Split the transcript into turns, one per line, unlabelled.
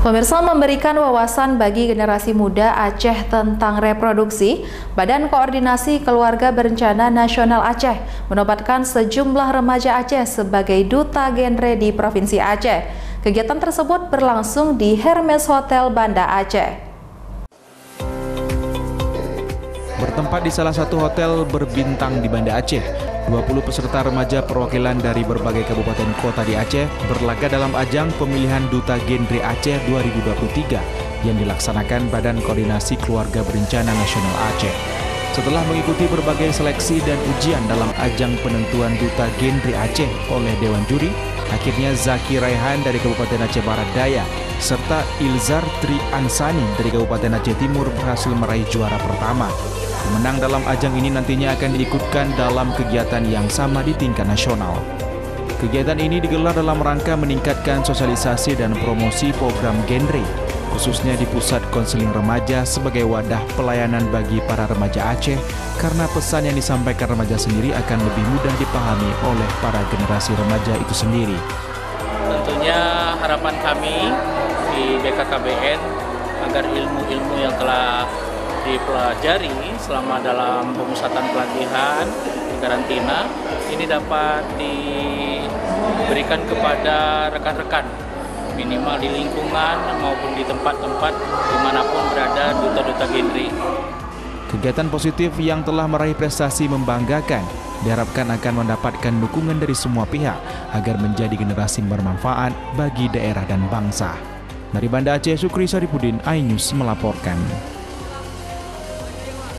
Pemirsa, memberikan wawasan bagi generasi muda Aceh tentang reproduksi, Badan Koordinasi Keluarga Berencana Nasional Aceh menobatkan sejumlah remaja Aceh sebagai duta genre di Provinsi Aceh. Kegiatan tersebut berlangsung di Hermes Hotel Banda Aceh.
Bertempat di salah satu hotel berbintang di Banda Aceh, 20 peserta remaja perwakilan dari berbagai kabupaten kota di Aceh berlaga dalam ajang pemilihan Duta Genre Aceh 2023 yang dilaksanakan Badan Koordinasi Keluarga Berencana Nasional Aceh. Setelah mengikuti berbagai seleksi dan ujian dalam ajang penentuan Duta Genre Aceh oleh Dewan Juri, akhirnya Zaki Raihan dari Kabupaten Aceh Barat Daya serta Ilzar Tri Ansani dari Kabupaten Aceh Timur berhasil meraih juara pertama. Pemenang dalam ajang ini nantinya akan diikutkan dalam kegiatan yang sama di tingkat nasional. Kegiatan ini digelar dalam rangka meningkatkan sosialisasi dan promosi program genre, khususnya di Pusat Konseling Remaja sebagai wadah pelayanan bagi para remaja Aceh, karena pesan yang disampaikan remaja sendiri akan lebih mudah dipahami oleh para generasi remaja itu sendiri.
Tentunya harapan kami di BKKBN agar ilmu-ilmu yang telah dipelajari selama dalam pemusatan pelatihan di karantina ini dapat diberikan kepada rekan-rekan, minimal di lingkungan maupun di tempat-tempat dimanapun berada duta-duta genre.
Kegiatan positif yang telah meraih prestasi membanggakan diharapkan akan mendapatkan dukungan dari semua pihak agar menjadi generasi bermanfaat bagi daerah dan bangsa. Dari Banda Aceh, Sukri Saripudin, iNews melaporkan.